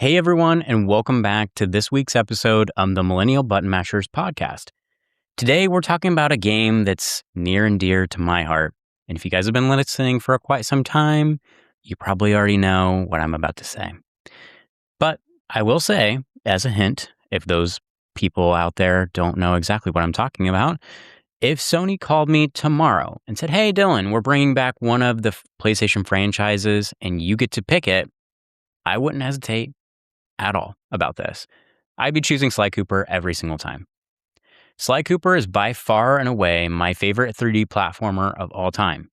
Hey everyone, and welcome back to this week's episode of the Millennial Button Mashers Podcast. Today we're talking about a game that's near and dear to my heart. And if you guys have been listening for quite some time, you probably already know what I'm about to say. But I will say, as a hint, if those people out there don't know exactly what I'm talking about, if Sony called me tomorrow and said, "Hey Dylan, we're bringing back one of the PlayStation franchises and you get to pick it," I wouldn't hesitate at all about this. I'd be choosing Sly Cooper every single time. Sly Cooper is by far and away my favorite 3D platformer of all time.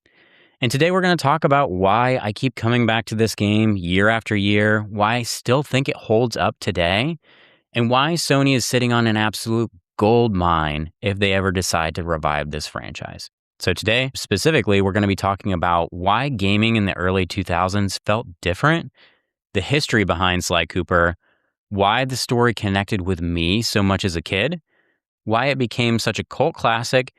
And today we're going to talk about why I keep coming back to this game year after year, why I still think it holds up today, and why Sony is sitting on an absolute gold mine if they ever decide to revive this franchise. So today, specifically, we're going to be talking about why gaming in the early 2000s felt different, the history behind Sly Cooper, why the story connected with me so much as a kid, why it became such a cult classic,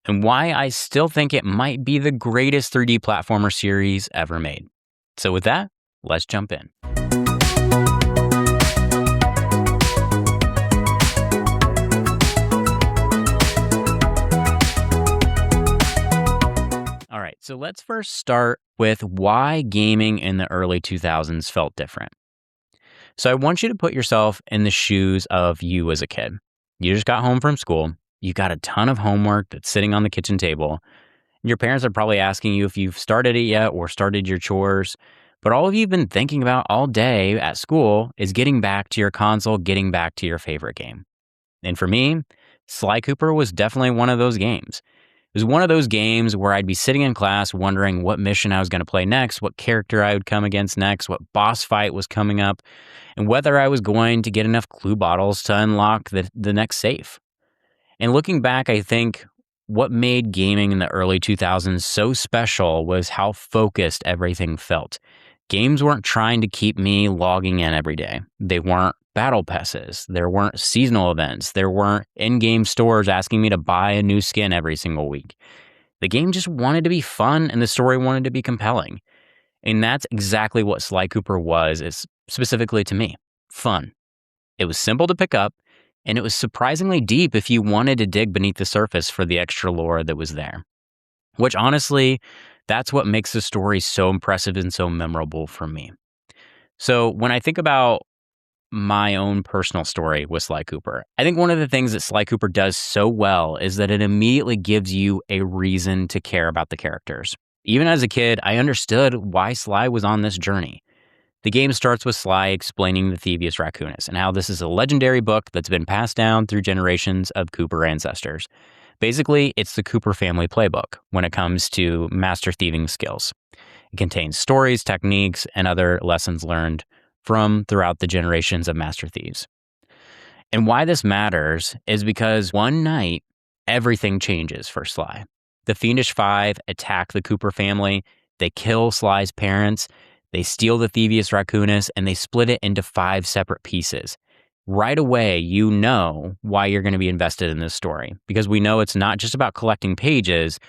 and why I still think it might be the greatest 3D platformer series ever made. So with that, let's jump in. All right, so let's first start with why gaming in the early 2000s felt different. So I want you to put yourself in the shoes of you as a kid. You just got home from school. You got a ton of homework that's sitting on the kitchen table. Your parents are probably asking you if you've started it yet or started your chores. But all of you've been thinking about all day at school is getting back to your console, getting back to your favorite game. And for me, Sly Cooper was definitely one of those games. It was one of those games where I'd be sitting in class wondering what mission I was going to play next, what character I would come against next, what boss fight was coming up, and whether I was going to get enough clue bottles to unlock the next safe. And looking back, I think what made gaming in the early 2000s so special was how focused everything felt. Games weren't trying to keep me logging in every day. They weren't battle passes. There weren't seasonal events. There weren't in-game stores asking me to buy a new skin every single week. The game just wanted to be fun and the story wanted to be compelling. And that's exactly what Sly Cooper was, is specifically to me, fun. It was simple to pick up, and it was surprisingly deep if you wanted to dig beneath the surface for the extra lore that was there. Which honestly, that's what makes the story so impressive and so memorable for me. So when I think about my own personal story with Sly Cooper, I think one of the things that Sly Cooper does so well is that it immediately gives you a reason to care about the characters. Even as a kid, I understood why Sly was on this journey. The game starts with Sly explaining the Thievius Raccoonus and how this is a legendary book that's been passed down through generations of Cooper ancestors. Basically, it's the Cooper family playbook when it comes to master thieving skills. It contains stories, techniques, and other lessons learned from throughout the generations of master thieves. And why this matters is because one night, everything changes for Sly. The Fiendish Five attack the Cooper family, they kill Sly's parents, they steal the Thievius Raccoonus, and they split it into 5 separate pieces. Right away, you know why you're going to be invested in this story, because we know it's not just about collecting pages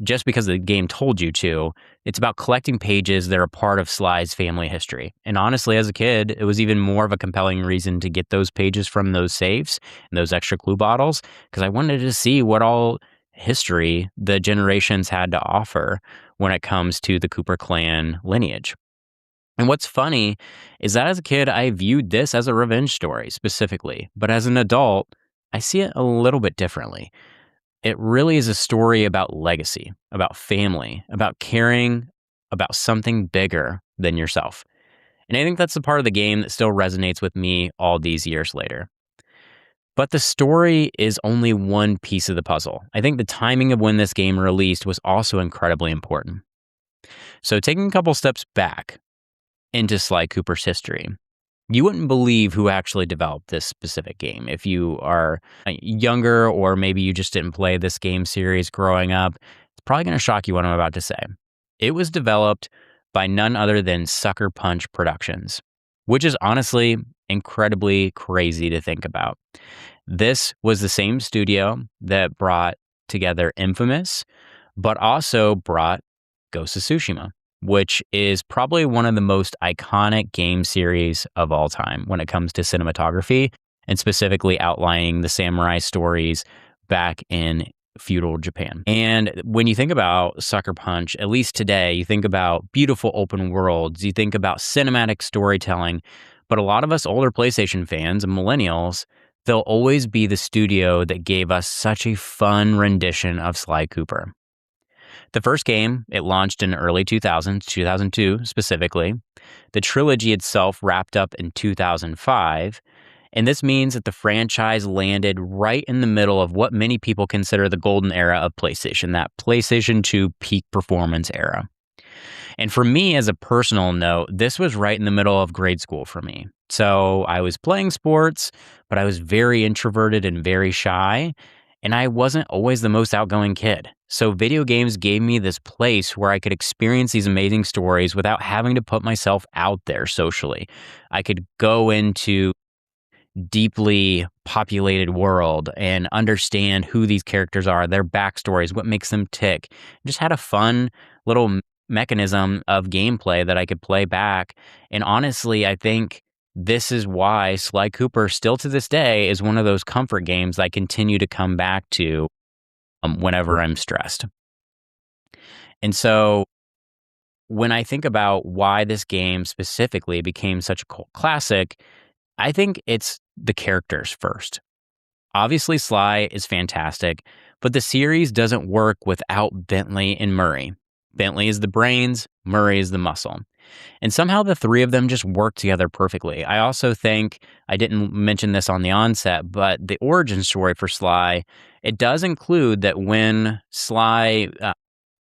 just because the game told you to. It's about collecting pages that are part of Sly's family history. And honestly, as a kid, it was even more of a compelling reason to get those pages from those safes and those extra clue bottles, because I wanted to see what all history the generations had to offer when it comes to the Cooper clan lineage. And what's funny is that as a kid, I viewed this as a revenge story specifically, but as an adult, I see it a little bit differently. It really is a story about legacy, about family, about caring about something bigger than yourself. And I think that's the part of the game that still resonates with me all these years later. But the story is only one piece of the puzzle. I think the timing of when this game released was also incredibly important. So taking a couple steps back into Sly Cooper's history, you wouldn't believe who actually developed this specific game. If you are younger or maybe you just didn't play this game series growing up, it's probably going to shock you what I'm about to say. It was developed by none other than Sucker Punch Productions, which is honestly incredibly crazy to think about. This was the same studio that brought together Infamous, but also brought Ghost of Tsushima. which is probably one of the most iconic game series of all time when it comes to cinematography and specifically outlining the samurai stories back in feudal Japan. And when you think about Sucker Punch, at least today, you think about beautiful open worlds, you think about cinematic storytelling, but a lot of us older PlayStation fans and millennials, they'll always be the studio that gave us such a fun rendition of Sly Cooper. The first game, it launched in early 2000s, 2002 specifically. The trilogy itself wrapped up in 2005, and this means that the franchise landed right in the middle of what many people consider the golden era of PlayStation, that PlayStation 2 peak performance era. And for me, as a personal note, this was right in the middle of grade school for me. So I was playing sports, but I was very introverted and very shy, and I wasn't always the most outgoing kid. So video games gave me this place where I could experience these amazing stories without having to put myself out there socially. I could go into deeply populated world and understand who these characters are, their backstories, what makes them tick. Just had a fun little mechanism of gameplay that I could play back. And honestly, I think this is why Sly Cooper still to this day is one of those comfort games I continue to come back to whenever I'm stressed. And so when I think about why this game specifically became such a cult classic, I think it's the characters first. Obviously, Sly is fantastic, but the series doesn't work without Bentley and Murray. Bentley is the brains, Murray is the muscle. And somehow the three of them just work together perfectly. I also think, I didn't mention this on the onset, but the origin story for Sly, it does include that when Sly,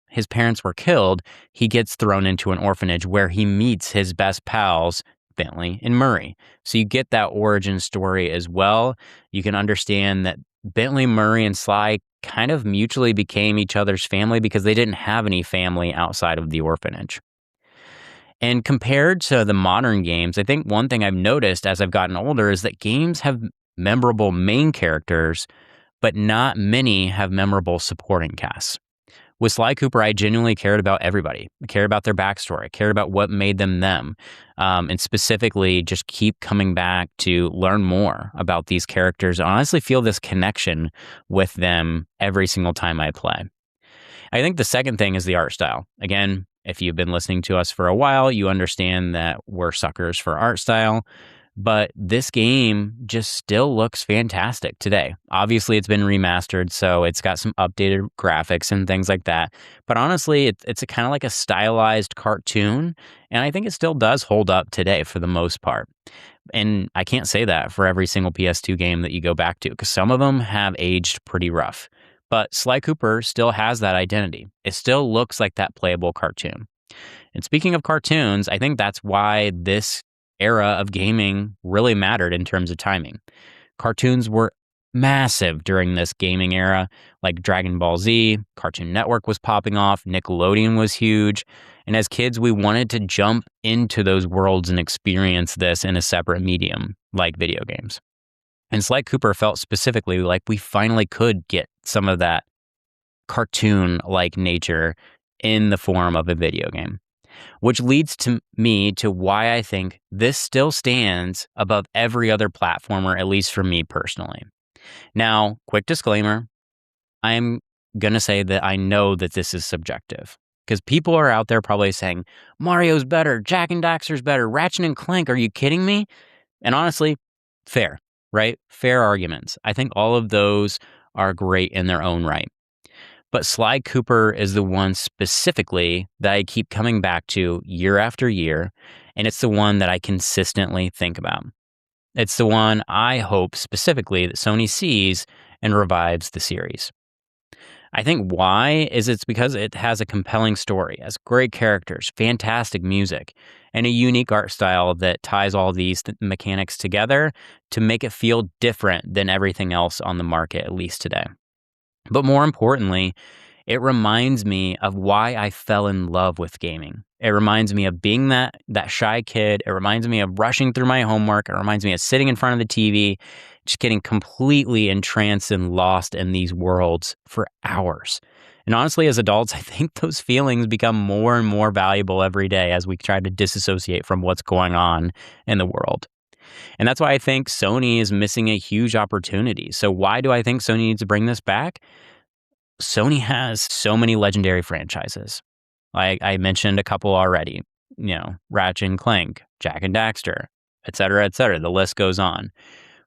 his parents were killed, he gets thrown into an orphanage where he meets his best pals, Bentley and Murray. So you get that origin story as well. You can understand that Bentley, Murray, and Sly kind of mutually became each other's family because they didn't have any family outside of the orphanage. And compared to the modern games, I think one thing I've noticed as I've gotten older is that games have memorable main characters, but not many have memorable supporting casts. With Sly Cooper, I genuinely cared about everybody. I cared about their backstory. I cared about what made them them. And specifically, just keep coming back to learn more about these characters and honestly feel this connection with them every single time I play. I think the second thing is the art style. Again, if you've been listening to us for a while, you understand that we're suckers for art style. But this game just still looks fantastic today. Obviously, it's been remastered, so it's got some updated graphics and things like that. But honestly, it's kind of like a stylized cartoon, and I think it still does hold up today for the most part. And I can't say that for every single PS2 game that you go back to, because some of them have aged pretty rough. But Sly Cooper still has that identity. It still looks like that playable cartoon. And speaking of cartoons, I think that's why this era of gaming really mattered in terms of timing. Cartoons were massive during this gaming era, like Dragon Ball Z, Cartoon Network was popping off, Nickelodeon was huge, and as kids we wanted to jump into those worlds and experience this in a separate medium, like video games. And Sly Cooper felt specifically like we finally could get some of that cartoon-like nature in the form of a video game. Which leads to me to why I think this still stands above every other platformer, at least for me personally. Now, quick disclaimer, I'm going to say that I know that this is subjective. Because people are out there probably saying, Mario's better, Jak and Daxter's better, Ratchet and Clank, are you kidding me? And honestly, fair, right? Fair arguments. I think all of those are great in their own right. But Sly Cooper is the one specifically that I keep coming back to year after year, and it's the one that I consistently think about. It's the one I hope specifically that Sony sees and revives the series. I think why is it's because it has a compelling story, has great characters, fantastic music, and a unique art style that ties all these mechanics together to make it feel different than everything else on the market, at least today. But more importantly, it reminds me of why I fell in love with gaming. It reminds me of being that shy kid. It reminds me of rushing through my homework. It reminds me of sitting in front of the TV, just getting completely entranced and lost in these worlds for hours. And honestly, as adults, I think those feelings become more and more valuable every day as we try to disassociate from what's going on in the world. And that's why I think Sony is missing a huge opportunity. So why do I think Sony needs to bring this back? Sony has so many legendary franchises. Like I mentioned a couple already, Ratchet and Clank, Jack and Daxter, et cetera, et cetera. The list goes on.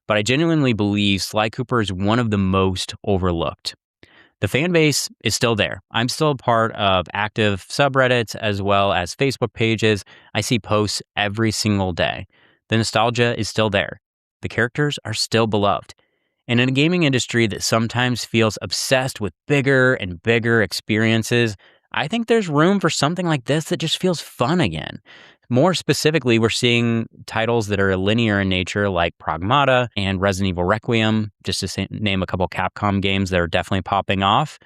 But I genuinely believe Sly Cooper is one of the most overlooked. The fan base is still there. I'm still a part of active subreddits as well as Facebook pages. I see posts every single day. The nostalgia is still there. The characters are still beloved. And in a gaming industry that sometimes feels obsessed with bigger and bigger experiences, I think there's room for something like this that just feels fun again. More specifically, we're seeing titles that are linear in nature like Pragmata and Resident Evil Requiem, just to name a couple Capcom games that are definitely popping off.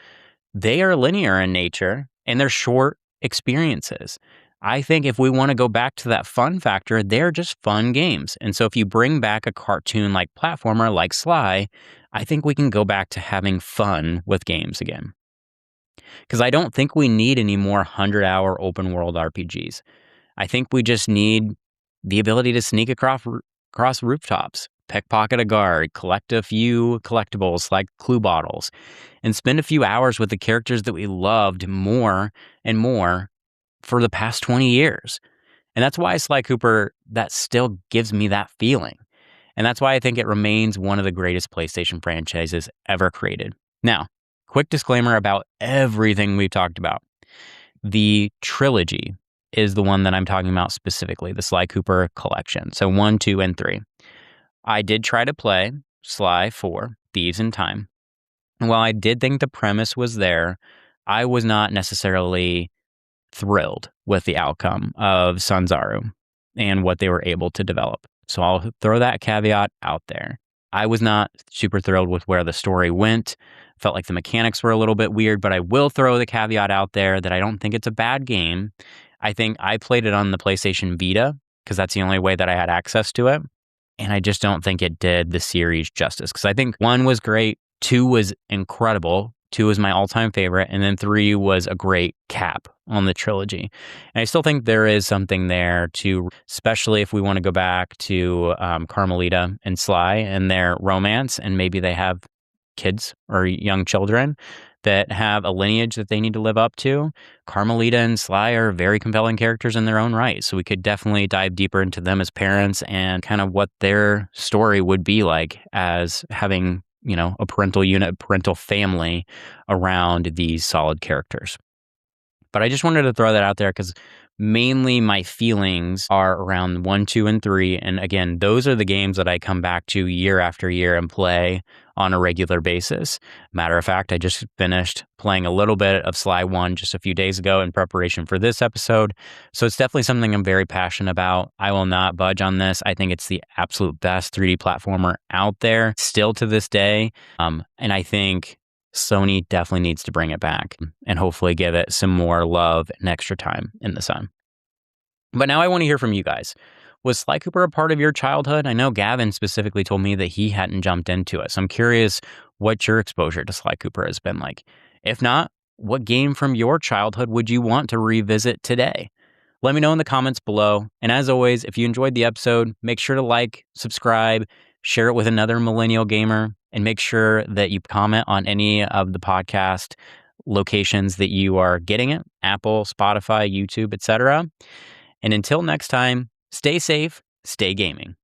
They are linear in nature and they're short experiences. I think if we want to go back to that fun factor, they're just fun games. And so if you bring back a cartoon-like platformer like Sly, I think we can go back to having fun with games again. Because I don't think we need any more 100-hour open-world RPGs. I think we just need the ability to sneak across rooftops, pickpocket a guard, collect a few collectibles like clue bottles, and spend a few hours with the characters that we loved more and more for the past 20 years. And that's why Sly Cooper, that still gives me that feeling. And that's why I think it remains one of the greatest PlayStation franchises ever created. Now, quick disclaimer about everything we've talked about. The trilogy is the one that I'm talking about specifically, the Sly Cooper collection. So 1, 2, and 3. I did try to play Sly 4, Thieves in Time. And while I did think the premise was there, I was not necessarily thrilled with the outcome of Sanzaru and what they were able to develop. So I'll throw that caveat out there. I was not super thrilled with where the story went. Felt like the mechanics were a little bit weird, but I will throw the caveat out there that I don't think it's a bad game. I think I played it on the PlayStation Vita because that's the only way that I had access to it. And I just don't think it did the series justice because I think 1 was great, 2 was incredible, 2 was my all-time favorite, and then 3 was a great cap on the trilogy. And I still think there is something there to, especially if we want to go back to Carmelita and Sly and their romance, and maybe they have kids or young children that have a lineage that they need to live up to. Carmelita and Sly are very compelling characters in their own right. So we could definitely dive deeper into them as parents and kind of what their story would be like as having, a parental unit, parental family around these solid characters. But I just wanted to throw that out there because mainly my feelings are around 1, 2, and 3. And again, those are the games that I come back to year after year and play on a regular basis. Matter of fact, I just finished playing a little bit of Sly 1 just a few days ago in preparation for this episode. So it's definitely something I'm very passionate about. I will not budge on this. I think it's the absolute best 3D platformer out there still to this day. And I think Sony definitely needs to bring it back and hopefully give it some more love and extra time in the sun. But now I want to hear from you guys. Was Sly Cooper a part of your childhood? I know Gavin specifically told me that he hadn't jumped into it. So I'm curious what your exposure to Sly Cooper has been like. If not, what game from your childhood would you want to revisit today? Let me know in the comments below. And as always, if you enjoyed the episode, make sure to like, subscribe, share it with another millennial gamer, and make sure that you comment on any of the podcast locations that you are getting it, Apple, Spotify, YouTube, etc. And until next time, stay safe, stay gaming.